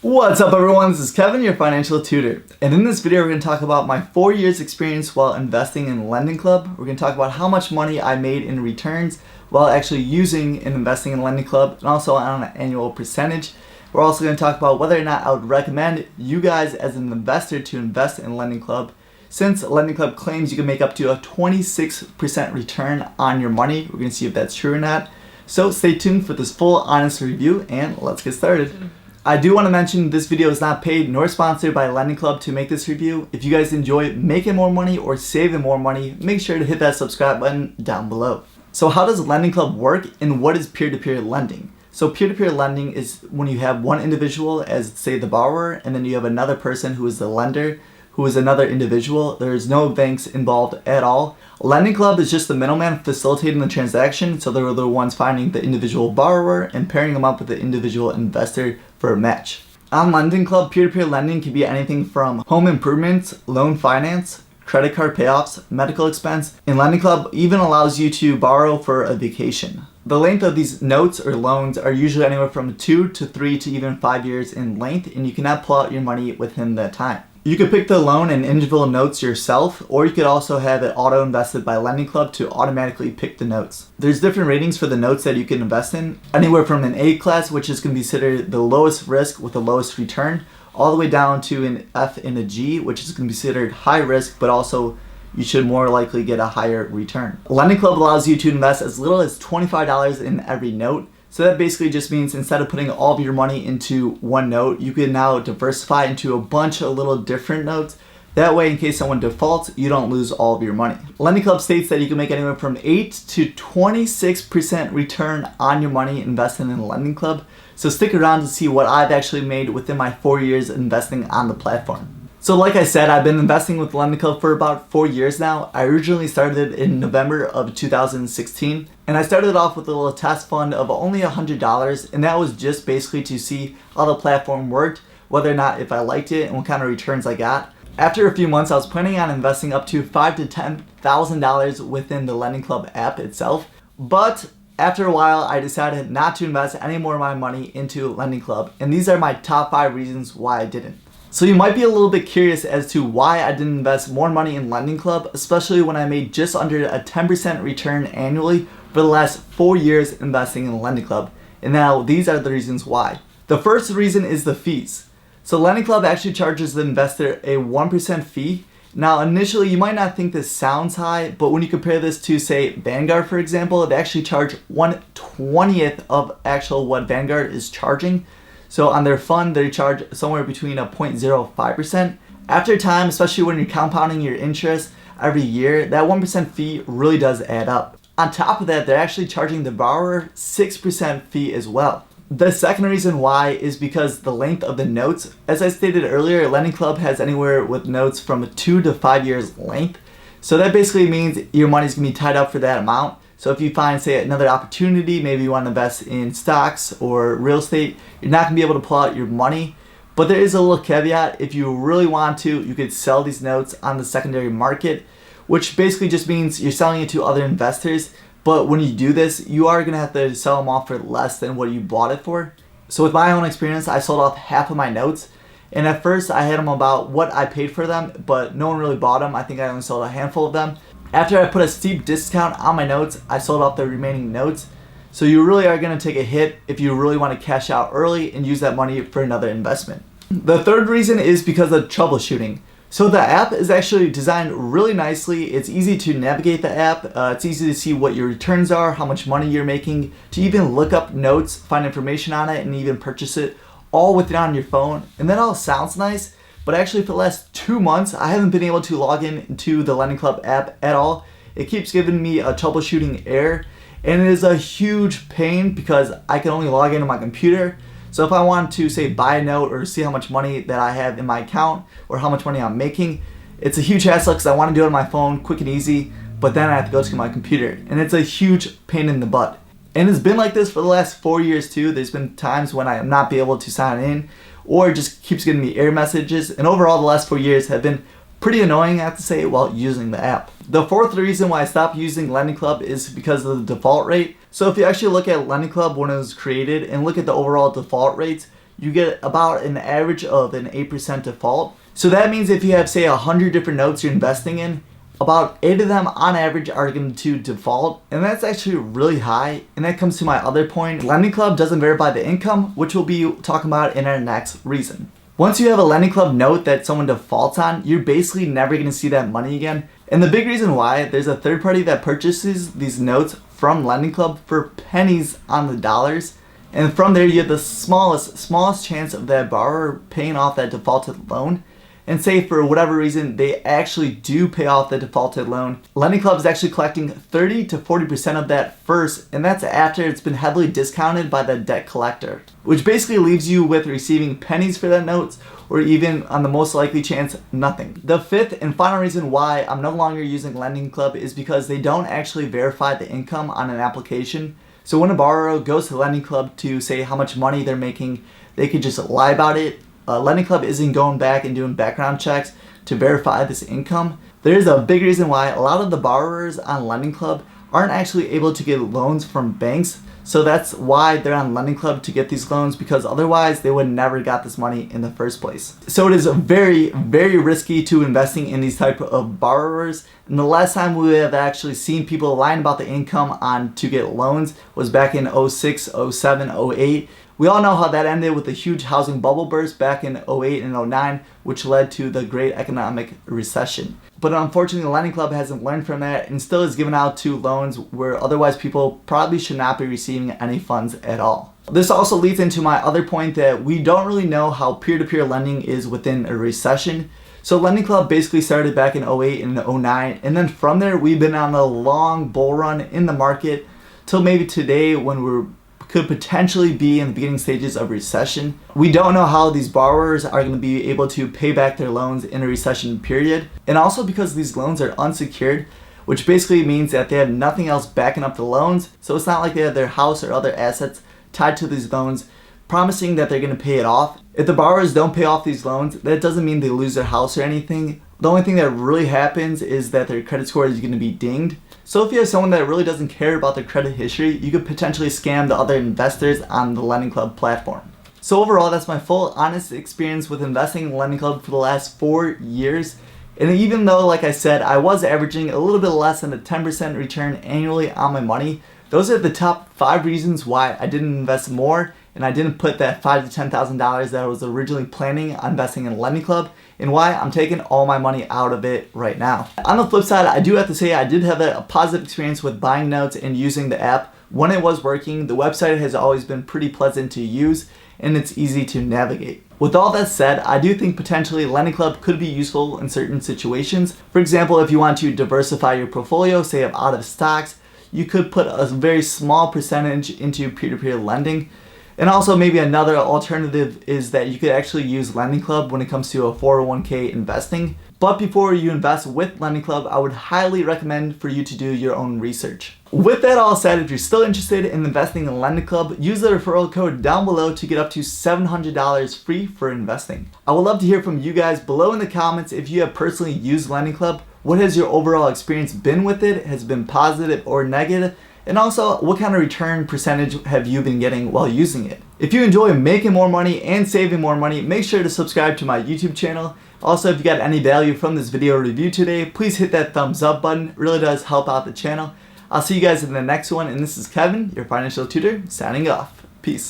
What's up everyone, this is Kevin, your financial tutor. And in this video we're going to talk about my 4 years experience while investing in LendingClub. We're going to talk about how much money I made in returns while actually using and investing in LendingClub, and also on an annual percentage. We're also going to talk about whether or not I would recommend you guys as an investor to invest in LendingClub, since LendingClub claims you can make up to a 26% return on your money. We're going to see if that's true or not. So stay tuned for this full honest review and let's get started. I do want to mention this video is not paid nor sponsored by LendingClub to make this review. If you guys enjoy making more money or saving more money, make sure to hit that subscribe button down below. So how does LendingClub work and what is peer-to-peer lending? So peer-to-peer lending is when you have one individual as, say, the borrower, and then you have another person who is the lender, who is another individual. There's no banks involved at all. LendingClub is just the middleman facilitating the transaction, so they're the ones finding the individual borrower and pairing them up with the individual investor for a match. On LendingClub, peer-to-peer lending can be anything from home improvements, loan finance, credit card payoffs, medical expense, and LendingClub even allows you to borrow for a vacation. The length of these notes or loans are usually anywhere from 2 to 3 to even 5 years in length, and you cannot pull out your money within that time. You could pick the loan and individual notes yourself, or you could also have it auto-invested by LendingClub to automatically pick the notes. There's different ratings for the notes that you can invest in, anywhere from an A class, which is considered the lowest risk with the lowest return, all the way down to an F and a G, which is considered high risk, but also you should more likely get a higher return. LendingClub allows you to invest as little as $25 in every note. So that basically just means instead of putting all of your money into one note, you can now diversify into a bunch of little different notes. That way, in case someone defaults, you don't lose all of your money. LendingClub states that you can make anywhere from 8 to 26% return on your money investing in LendingClub. So stick around to see what I've actually made within my 4 years investing on the platform. So like I said, I've been investing with LendingClub for about 4 years now. I originally started in November of 2016, and I started off with a little test fund of only $100, and that was just basically to see how the platform worked, whether or not if I liked it and what kind of returns I got. After a few months, I was planning on investing up to $5,000 to $10,000 within the LendingClub app itself, but after a while, I decided not to invest any more of my money into LendingClub, and these are my top 5 reasons why I didn't. So you might be a little bit curious as to why I didn't invest more money in LendingClub, especially when I made just under a 10% return annually for the last 4 years investing in LendingClub. And now these are the reasons why. The first reason is the fees. So LendingClub actually charges the investor a 1% fee. Now initially you might not think this sounds high, but when you compare this to, say, Vanguard, for example, they actually charge 1/20th of actual what Vanguard is charging. So on their fund, they charge somewhere between a 0.05%. After time, especially when you're compounding your interest every year, that 1% fee really does add up. On top of that, they're actually charging the borrower 6% fee as well. The second reason why is because the length of the notes. As I stated earlier, LendingClub has anywhere with notes from 2 to 5 years length. So that basically means your money's gonna be tied up for that amount. So if you find, say, another opportunity, maybe you want to invest in stocks or real estate, you're not going to be able to pull out your money. But there is a little caveat. If you really want to, you could sell these notes on the secondary market, which basically just means you're selling it to other investors. But when you do this, you are going to have to sell them off for less than what you bought it for. So with my own experience, I sold off half of my notes. And at first, I had them about what I paid for them, but no one really bought them. I think I only sold a handful of them. After I put a steep discount on my notes, I sold off the remaining notes. So you really are going to take a hit if you really want to cash out early and use that money for another investment. The third reason is because of troubleshooting. So the app is actually designed really nicely. It's easy to navigate the app. It's easy to see what your returns are, how much money you're making, to even look up notes, find information on it, and even purchase it all with it on your phone. And that all sounds nice. But actually for the last 2 months, I haven't been able to log in to the LendingClub app at all. It keeps giving me a troubleshooting error, and it is a huge pain because I can only log into my computer. So if I want to, say, buy a note or see how much money that I have in my account or how much money I'm making, it's a huge hassle because I want to do it on my phone quick and easy, but then I have to go to my computer, and it's a huge pain in the butt. And it's been like this for the last 4 years too. There's been times when I am not be able to sign in, or it just keeps giving me error messages. And overall, the last 4 years have been pretty annoying, I have to say, while using the app. The fourth reason why I stopped using LendingClub is because of the default rate. So if you actually look at LendingClub when it was created and look at the overall default rates, you get about an average of an 8% default. So that means if you have, say, 100 different notes you're investing in, about 8 of them on average are going to default, and that's actually really high. And that comes to my other point. LendingClub doesn't verify the income, which we'll be talking about in our next reason. Once you have a LendingClub note that someone defaults on, you're basically never going to see that money again. And the big reason why, there's a third party that purchases these notes from LendingClub for pennies on the dollars. And from there, you have the smallest chance of that borrower paying off that defaulted loan. And say for whatever reason they actually do pay off the defaulted loan, LendingClub is actually collecting 30 to 40% of that first, and that's after it's been heavily discounted by the debt collector, which basically leaves you with receiving pennies for that notes, or even on the most likely chance, nothing. The fifth and final reason why I'm no longer using LendingClub is because they don't actually verify the income on an application. So when a borrower goes to LendingClub to say how much money they're making, they could just lie about it. LendingClub isn't going back and doing background checks to verify this income. There is a big reason why a lot of the borrowers on LendingClub aren't actually able to get loans from banks. So that's why they're on LendingClub, to get these loans, because otherwise they would never got this money in the first place. So it is very, very risky to investing in these type of borrowers. And the last time we have actually seen people lying about the income on to get loans was back in 06, 07, 08. We all know how that ended with a huge housing bubble burst back in 08 and 09, which led to the Great Economic Recession. But unfortunately, LendingClub hasn't learned from that and still is giving out to loans where otherwise people probably should not be receiving any funds at all. This also leads into my other point that we don't really know how peer-to-peer lending is within a recession. So LendingClub basically started back in 08 and 09, and then from there we've been on a long bull run in the market till maybe today, when we're could potentially be in the beginning stages of recession. We don't know how these borrowers are going to be able to pay back their loans in a recession period. And also because these loans are unsecured, which basically means that they have nothing else backing up the loans. So it's not like they have their house or other assets tied to these loans, promising that they're going to pay it off. If the borrowers don't pay off these loans, that doesn't mean they lose their house or anything. The only thing that really happens is that their credit score is going to be dinged. So if you have someone that really doesn't care about their credit history, you could potentially scam the other investors on the LendingClub platform. So overall, that's my full honest experience with investing in LendingClub for the last 4 years. And even though, like I said, I was averaging a little bit less than a 10% return annually on my money, those are the top 5 reasons why I didn't invest more, and I didn't put that $5,000 to $10,000 that I was originally planning on investing in LendingClub, and why I'm taking all my money out of it right now. On the flip side, I do have to say I did have a positive experience with buying notes and using the app. When it was working, the website has always been pretty pleasant to use, and it's easy to navigate. With all that said, I do think potentially LendingClub could be useful in certain situations. For example, if you want to diversify your portfolio, say of out of stocks, you could put a very small percentage into peer-to-peer lending. And also maybe another alternative is that you could actually use LendingClub when it comes to a 401k investing. But before you invest with LendingClub, I would highly recommend for you to do your own research. With that all said, if you're still interested in investing in LendingClub, use the referral code down below to get up to $700 free for investing. I would love to hear from you guys below in the comments if you have personally used LendingClub. What has your overall experience been with it? Has it been positive or negative? And also, what kind of return percentage have you been getting while using it? If you enjoy making more money and saving more money, make sure to subscribe to my YouTube channel. Also, if you got any value from this video review today, please hit that thumbs up button. It really does help out the channel. I'll see you guys in the next one, and this is Kevin, your financial tutor, signing off. Peace.